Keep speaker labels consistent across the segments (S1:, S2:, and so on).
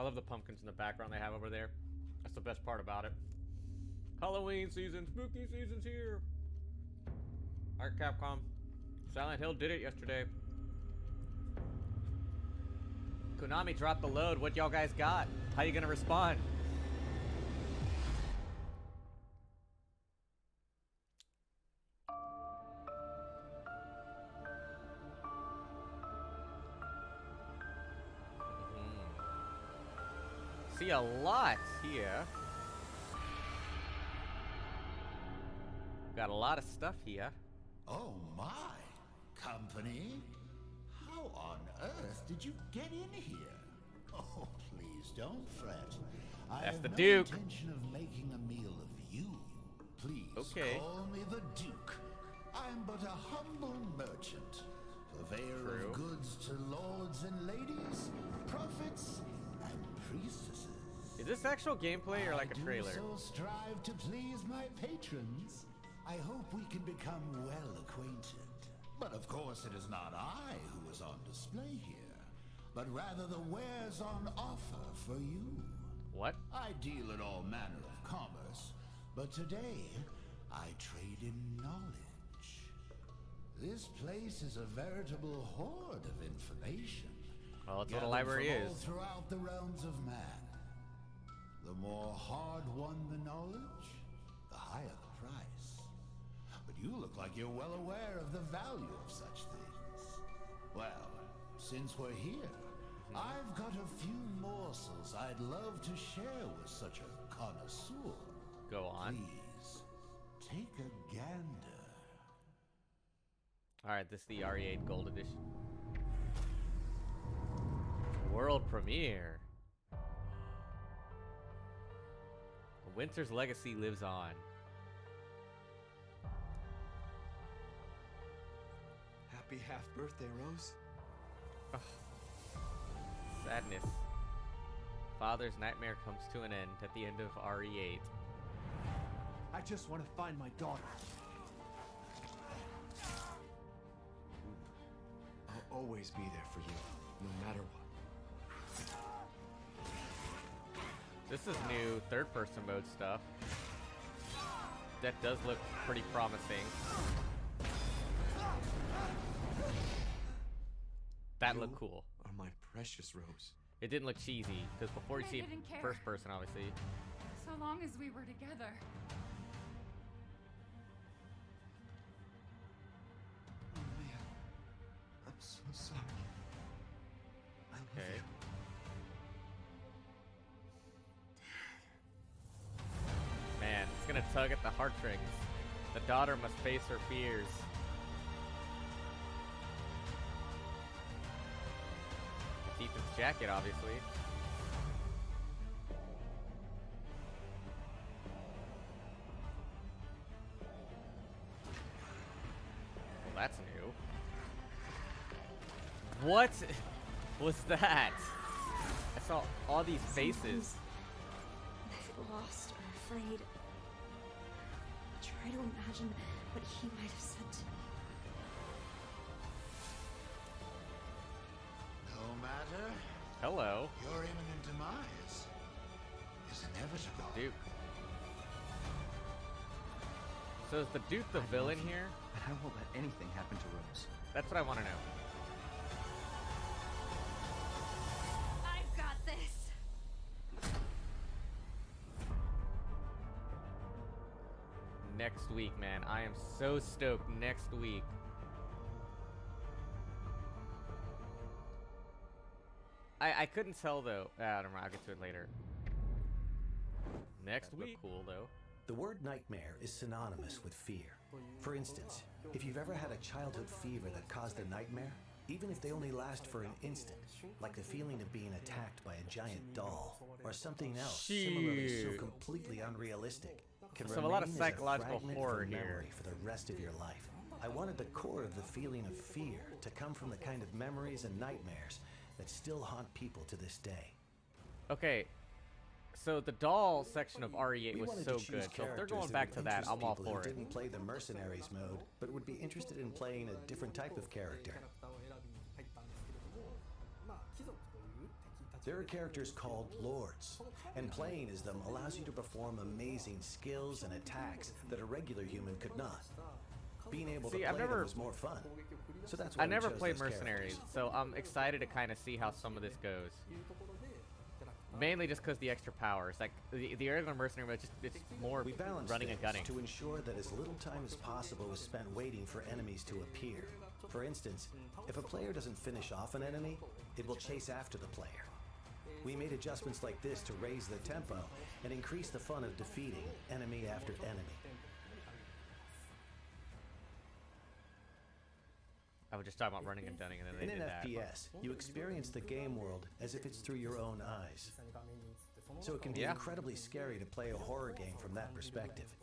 S1: I love the pumpkins in the background they have over there. That's the best part about it. Halloween season, spooky season's here. Alright, Capcom. Silent Hill did it yesterday. Konami dropped the load. What y'all guys got? How you gonna respond? See a lot here. Got a lot of stuff here.
S2: Oh my! Company? How on earth did you get in here? Oh, please don't fret. I
S1: That's
S2: have
S1: the
S2: no
S1: Duke.
S2: intention of making a meal of you. Please call me the Duke. I'm but a humble merchant, purveyor of goods to lords and ladies, prophets and priestesses.
S1: Is this actual gameplay or like a trailer?
S2: I do so strive to please my patrons. I hope we can become well acquainted. But of course it is not I who is on display here, but rather the wares on offer for you.
S1: What?
S2: I deal in all manner of commerce, but today I trade in knowledge. This place is a veritable hoard of information.
S1: Well, that's what a
S2: gathered
S1: library
S2: from all
S1: is.
S2: throughout the realms of man. The more hard-won the knowledge, the higher the price. But you look like you're well aware of the value of such things. Well, since we're here, I've got a few morsels I'd love to share with such a connoisseur.
S1: Go on.
S2: Please, take a gander.
S1: Alright, this is the RE8 Gold Edition. World premiere. Winter's legacy lives on.
S3: Happy half-birthday, Rose.
S1: Sadness. Father's nightmare comes to an end at the end of RE8.
S3: I just want to find my daughter. I'll always be there for you, no matter what.
S1: This is new third-person mode stuff. That does look pretty promising. That looked cool.
S3: Are my precious Rose.
S1: It didn't look cheesy, because before you see
S4: didn't
S1: it
S4: care.
S1: first person, obviously.
S4: So long as we were together.
S3: Oh man, I'm so sorry. I love
S1: Okay.
S3: you.
S1: Man, it's gonna tug at the heartstrings. The daughter must face her fears. It's Ethan's jacket, obviously. Well, that's new. What was that? I saw all these faces.
S5: I've lost or afraid. I try to imagine what he might have said to me.
S2: No matter,
S1: Hello,
S2: your imminent demise is inevitable.
S1: Duke. So is the Duke the villain here?
S6: But I won't let anything happen to Rose.
S1: That's what I want to know.
S5: I've got this!
S1: Next week, man. I am so stoked next week. I couldn't tell though. I don't know. I'll get to it later. Next week. Cool though.
S7: The word nightmare is synonymous with fear. For instance, if you've ever had a childhood fever that caused a nightmare, even if they only last for an instant, like the feeling of being attacked by a giant doll, or something else similarly so
S1: Shoot.
S7: completely unrealistic, can
S1: So a lot of
S7: remain as
S1: psychological
S7: fragment
S1: horror
S7: of a
S1: here.
S7: memory for the rest of your life. I wanted the core of the feeling of fear to come from the kind of memories and nightmares that still haunt people to this day.
S1: Okay. So the doll section of RE8
S7: We
S1: was
S7: wanted
S1: so
S7: to choose
S1: good. So if they're
S7: characters
S1: going
S7: that
S1: back
S7: would
S1: to that,
S7: interest
S1: I'm all
S7: people who
S1: for it.
S7: didn't play the mercenaries mode, but would be interested in playing a different type of character. There are characters called lords, and playing as them allows you to perform amazing skills and attacks that a regular human could not. Being able to play them is more fun. So that's why
S1: I never
S7: we chose
S1: played
S7: those
S1: Mercenaries,
S7: characters.
S1: so I'm excited to kind of see how some of this goes. Mainly just because the extra powers. Like, the regular Mercenary mode, it's more
S7: We balance
S1: running and
S7: things
S1: gunning.
S7: to ensure that as little time as possible is spent waiting for enemies to appear. For instance, if a player doesn't finish off an enemy, it will chase after the player. We made adjustments like this to raise the tempo and increase the fun of defeating enemy after enemy.
S1: I was just talking about running and gunning, and then they
S7: In
S1: did
S7: an
S1: that.
S7: FPS, you experience the game world as if it's through your own eyes. So it can be
S1: Yeah.
S7: incredibly scary to play a horror game from that perspective.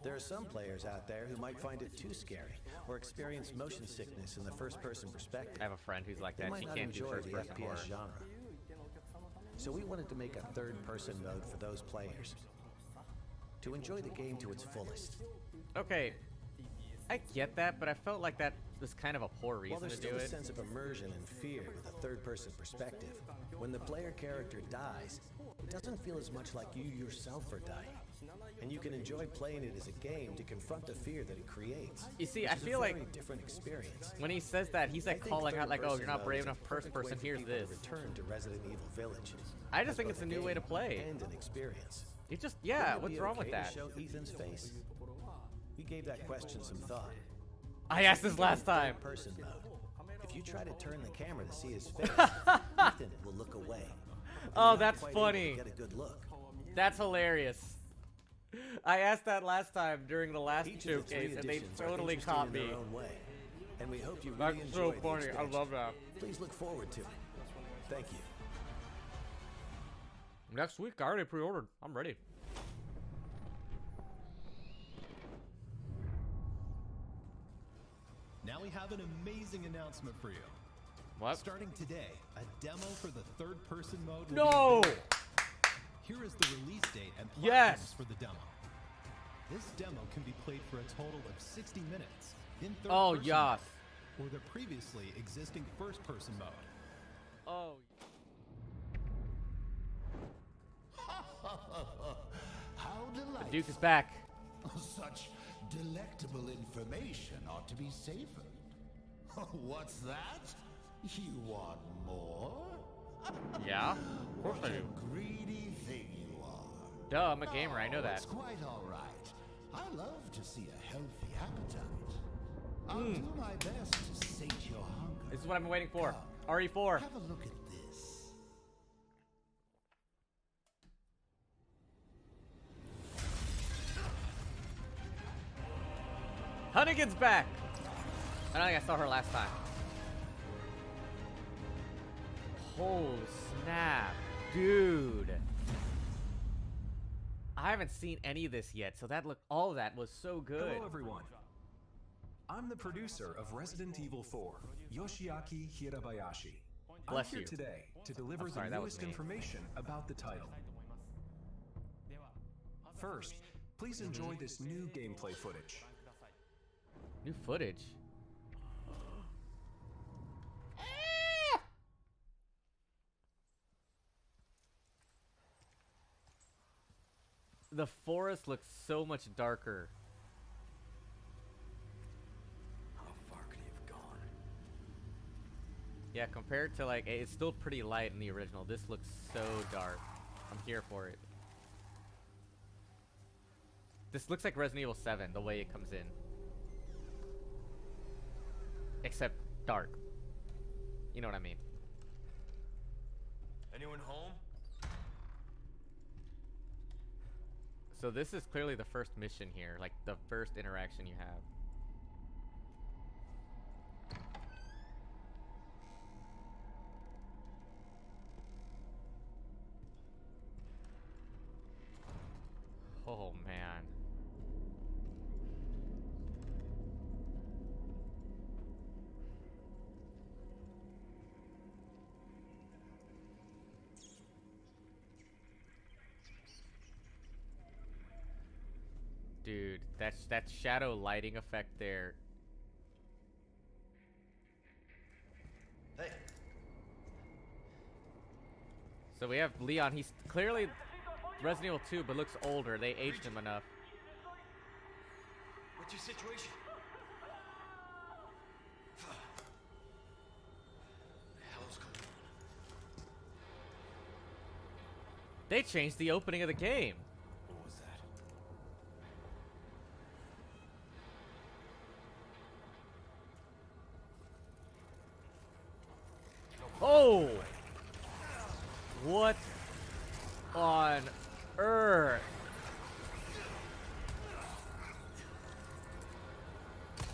S7: There are some players out there who might find it too scary or experience motion sickness in the first-person perspective.
S1: I have a friend who's like
S7: They
S1: that.
S7: might
S1: She
S7: not
S1: can't do
S7: enjoy the
S1: first-person horror.
S7: FPS genre. So we wanted to make a third-person mode for those players to enjoy the game to its fullest.
S1: Okay, I get that, but I felt like that was kind of a poor
S7: While
S1: reason
S7: there's
S1: to do
S7: still a
S1: it.
S7: sense of immersion and fear with a third-person perspective, when the player character dies, it doesn't feel as much like you yourself are dying. And you can enjoy playing it as a game to confront the fear that it creates.
S1: You see,
S7: which
S1: I
S7: is
S1: feel
S7: a
S1: like
S7: very different experience.
S1: when he says that, he's like
S7: I think
S1: calling out like, "Oh,
S7: third-person
S1: you're not
S7: mode
S1: brave
S7: is a
S1: enough first
S7: perfect way
S1: person.
S7: for
S1: Here's
S7: people to
S1: this."
S7: return to Resident Evil Village.
S1: I just
S7: as
S1: think
S7: both
S1: it's a new way to
S7: game
S1: play.
S7: and an experience.
S1: It just,
S7: Wouldn't
S1: yeah.
S7: it
S1: What's
S7: be
S1: wrong with
S7: okay to
S1: that?
S7: show Ethan's face? We gave that question some thought.
S1: I asked this last time.
S7: Third-person mode. If you try to turn the camera to see his face, Ethan will look away. And
S1: Oh,
S7: you're not
S1: that's
S7: quite able to
S1: funny.
S7: Get a good look.
S1: That's hilarious. I asked that last time during the last
S7: Each of the three
S1: showcase, and they
S7: editions are
S1: totally
S7: interesting
S1: caught
S7: in
S1: me.
S7: their own way, and we hope you really
S1: That's
S7: enjoy
S1: so
S7: the
S1: funny. I
S7: expansion.
S1: love that.
S7: Please look forward to it. Thank you.
S1: Next week, I already pre-ordered. I'm ready.
S8: Now we have an amazing announcement for you.
S1: What?
S8: Starting today, a demo for the third-person mode will
S1: No!
S8: be available. Here is the release date and platforms
S1: Yes!
S8: for the demo. This demo can be played for a total of 60 minutes in third
S1: Oh,
S8: person
S1: yes.
S8: mode, or the previously existing first-person mode.
S1: Oh.
S2: How
S1: The
S2: delightful.
S1: Duke is back.
S2: Such delectable information ought to be savored. What's that? You want more?
S1: Yeah? Of course I
S2: What
S1: do.
S2: a greedy thing you are.
S1: Duh, I'm a gamer. I know that.
S2: It's quite all right. I love to see a healthy appetite. I'll do my best to sate your hunger.
S1: This is what I've been waiting for.
S2: Come,
S1: RE4.
S2: have a look at this.
S1: Hunnigan's back. I don't think I saw her last time. Oh, snap. Dude. I haven't seen any of this yet, so all of that was so good.
S9: Hello, everyone. I'm the producer of Resident Evil 4, Yoshiaki Hirabayashi.
S1: Bless
S9: I'm here
S1: you.
S9: today to deliver
S1: I'm sorry,
S9: the
S1: that was
S9: newest
S1: me.
S9: information about the title. First, please enjoy this new gameplay footage.
S1: New footage. The forest looks so much darker.
S6: How far could he have gone?
S1: Yeah, compared to like, it's still pretty light in the original. This looks so dark. I'm here for it. This looks like Resident Evil 7, the way it comes in. Except dark. You know what I mean?
S3: Anyone home?
S1: So this is clearly the first mission here, like the first interaction you have. Oh man. Dude, that shadow lighting effect there.
S6: Hey,
S1: So we have Leon. He's clearly Resident Evil 2, but looks older. They aged him enough.
S6: What's your situation? What the hell's going on?
S1: They changed the opening of the game.
S6: What was that?
S1: Oh! What on earth?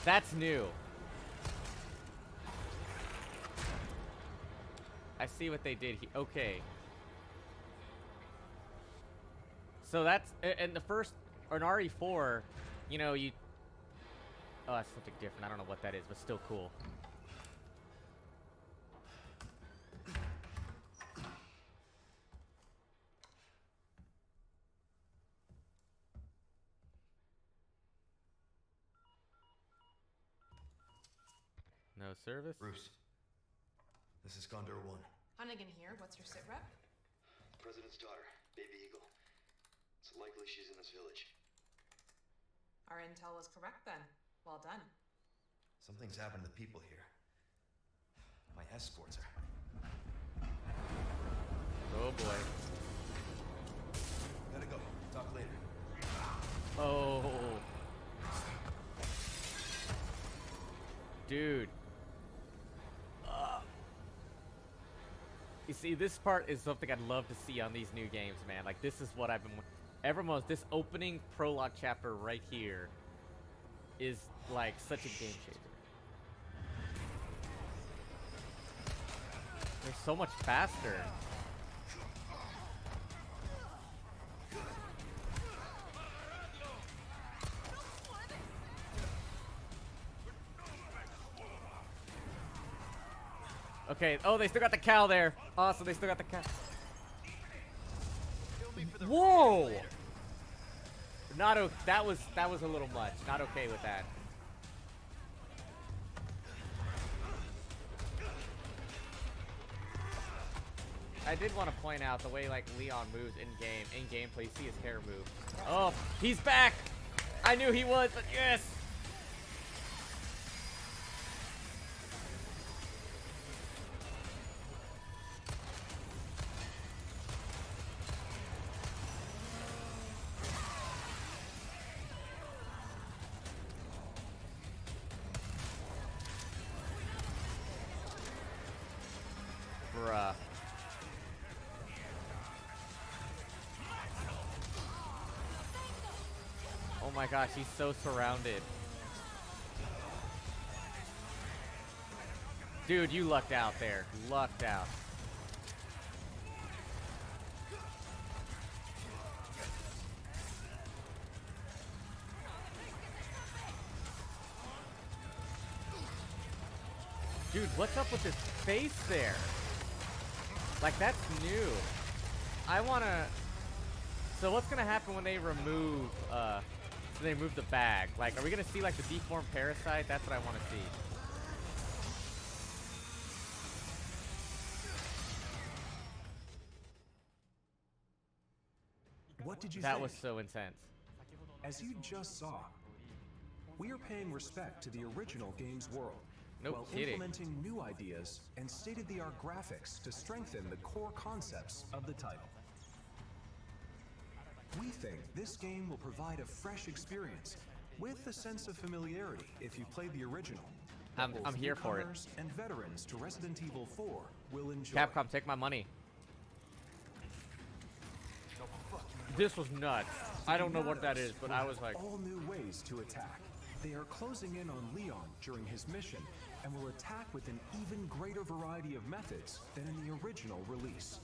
S1: That's new. I see what they did here. Okay. So that's in the first, or in RE4, you know, you. Oh, that's something different. I don't know what that is, but still cool. No service?
S3: Bruce, this is Condor 1.
S10: Hunnigan here. What's your sit rep?
S3: President's daughter, Baby Eagle. It's likely she's in this village.
S10: Our intel was correct then. Well done.
S3: Something's happened to the people here. My escorts are.
S1: Oh boy.
S3: Gotta go. Talk later.
S1: Oh. Dude. You see, this part is something I'd love to see on these new games, man. Like, this is what I've been... Evermost, this opening prologue chapter right here is, like, such a game changer. They're so much faster. Okay, oh, they still got the cow there. Awesome, they still got the cow. Whoa! Not okay. That was a little much. Not okay with that. I did want to point out the way like Leon moves in gameplay. You see his hair move. Oh, he's back! I knew he was, but yes! Bruh. Oh my gosh, he's so surrounded. Dude, you lucked out there. Lucked out. Dude, what's up with his face there? Like, that's new. I wanna... So what's gonna happen when they remove, the bag? Like, are we gonna see, like, the deformed parasite? That's what I wanna see.
S9: What did you
S1: That
S9: think?
S1: was so intense.
S9: As you just saw, we are paying respect to the original game's world,
S1: No
S9: while
S1: kidding.
S9: implementing new ideas and state-of-the-art graphics to strengthen the core concepts of the title. We think this game will provide a fresh experience with a sense of familiarity if you played the original. that
S1: I'm
S9: both
S1: here for it.
S9: newcomers and veterans to Resident Evil 4 will enjoy.
S1: Capcom, take my money. This was nuts. I don't know what that is, but I was like...
S9: all new ways to attack. They are closing in on Leon during his mission and will attack with an even greater variety of methods than in the original release.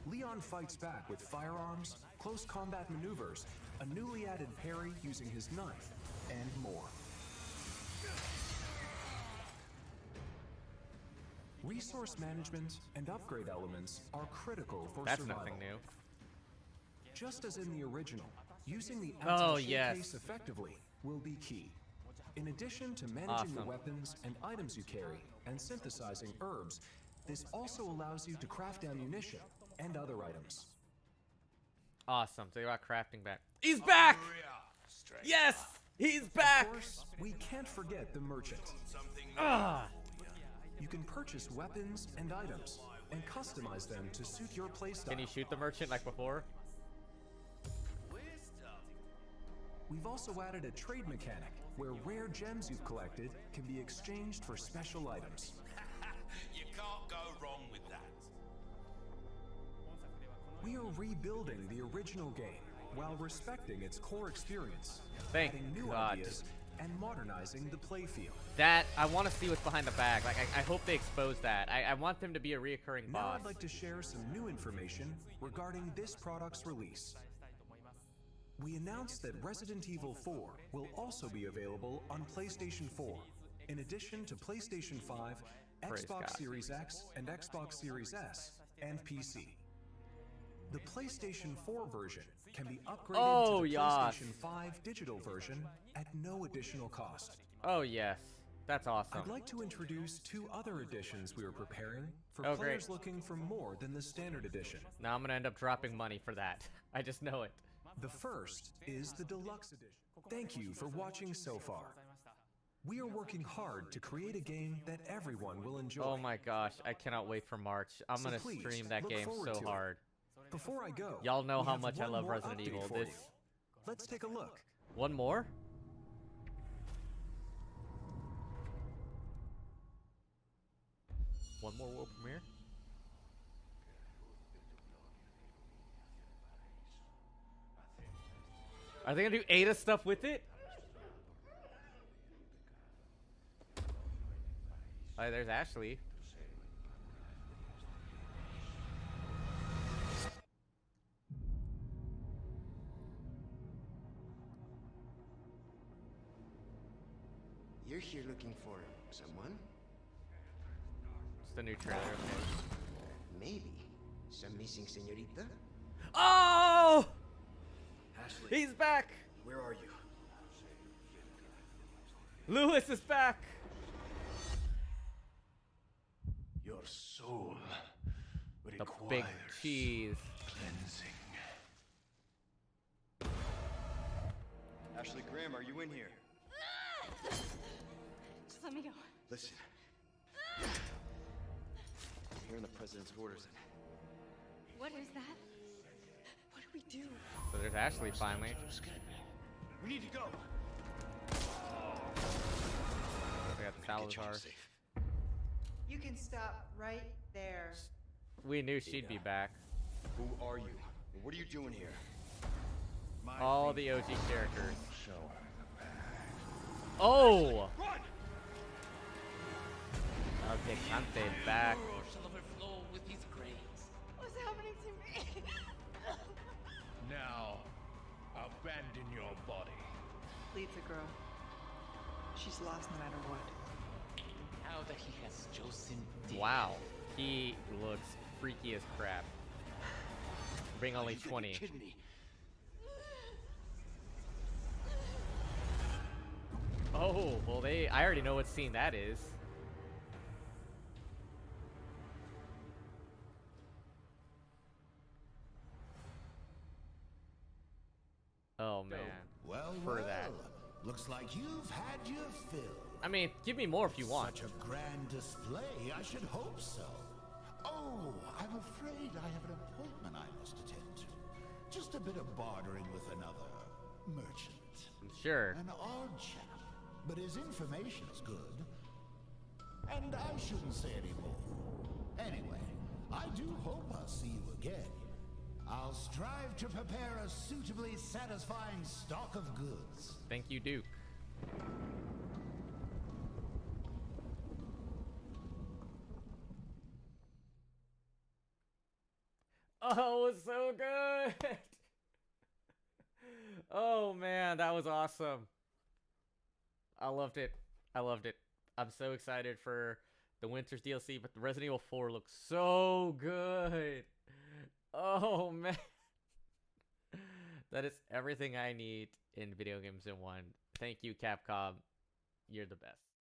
S9: Leon fights back with firearms, close combat maneuvers, a newly added parry using his knife, and more. Resource management and upgrade elements are critical for
S1: That's
S9: survival.
S1: nothing new.
S9: Just as in the original, using the
S1: Oh,
S9: anti-showcase
S1: yes.
S9: effectively will be key. In addition to managing the
S1: Awesome.
S9: weapons and items you carry and synthesizing herbs, this also allows you to craft ammunition, and other items.
S1: Awesome. So they got crafting back. He's back! Yes! He's back!
S9: Of course, we can't forget the merchant.
S1: Ah!
S9: You can purchase weapons and items and customize them to suit your playstyle.
S1: Can you shoot the merchant like before?
S9: We've also added a trade mechanic where rare gems you've collected can be exchanged for special items.
S6: You can't go wrong with that.
S9: We are rebuilding the original game while respecting its core experience,
S1: Thank
S9: adding new
S1: God.
S9: ideas, and modernizing the playfield.
S1: That, I want to see what's behind the bag. Like, I hope they expose that. I want them to be a reoccurring
S9: Now
S1: boss.
S9: I'd like to share some new information regarding this product's release. We announced that Resident Evil 4 will also be available on PlayStation 4, in addition to PlayStation 5,
S1: Praise God.
S9: Xbox Series X, and Xbox Series S, and PC. The PlayStation 4 version can be upgraded to the
S1: yes.
S9: PlayStation 5 digital version at no additional cost.
S1: Oh, yes. That's awesome.
S9: I'd like to introduce two other editions we are preparing for
S1: Oh,
S9: players
S1: great.
S9: looking for more than the standard edition.
S1: Now I'm going to end up dropping money for that. I just know it.
S9: The first is the deluxe edition. Thank you for watching so far. We are working hard to create a game that everyone will enjoy.
S1: Oh my gosh, I cannot wait for March. I'm
S9: So
S1: going to
S9: please,
S1: stream that
S9: look
S1: game
S9: forward
S1: so
S9: to it.
S1: hard.
S9: Before I go,
S1: Y'all know
S9: we
S1: how
S9: have
S1: much I
S9: one
S1: love
S9: more
S1: Resident
S9: update
S1: Evil.
S9: for
S1: This
S9: you. Let's take a look.
S1: one more? One more world premiere? Are they gonna do Ada stuff with it? Oh, there's Ashley.
S11: You're here looking for someone?
S1: It's the new trailer. Okay.
S11: Maybe. Some missing señorita?
S1: Oh!
S3: Ashley,
S1: He's back!
S3: where are you?
S1: Lewis is back!
S6: Your soul
S1: The
S6: requires
S1: big cheese.
S6: cleansing.
S3: Ashley Graham, are you in here?
S5: Just let me go.
S3: Listen. I'm hearing the president's orders.
S5: What is that? What do we do?
S1: So there's Ashley finally.
S6: We need to go.
S1: We got the
S3: Get you
S1: Salazar.
S3: safe.
S10: You can stop right there.
S1: We knew she'd be back.
S3: Who are you? And what are you doing here?
S1: All the OG characters. Oh!
S6: Run!
S1: Okay, Kante back.
S5: What's happening to me?
S6: Now, abandon your body.
S10: Leave the girl. She's lost no matter what.
S12: Now that he has chosen death.
S1: Wow, he looks freaky as crap. Being only 20.
S11: Kidding me.
S1: Oh, well I already know what scene that is. Oh man.
S2: Well,
S1: For
S2: well.
S1: that.
S2: Looks like you've had your fill.
S1: I mean, give me more if you want.
S2: Such a grand display, I should hope so. Oh, I'm afraid I have an appointment I must attend to. Just a bit of bartering with another merchant.
S1: Sure.
S2: An odd chap, but his information is good. And I shouldn't say any more. Anyway, I do hope I'll see you again. I'll strive to prepare a suitably satisfying stock of goods.
S1: Thank you, Duke. Oh, it was so good. Oh man, that was awesome. I loved it. I loved it. I'm so excited for the Winter's DLC, but the Resident Evil 4 looks so good. Oh man. That is everything I need in video games in one. Thank you, Capcom. You're the best.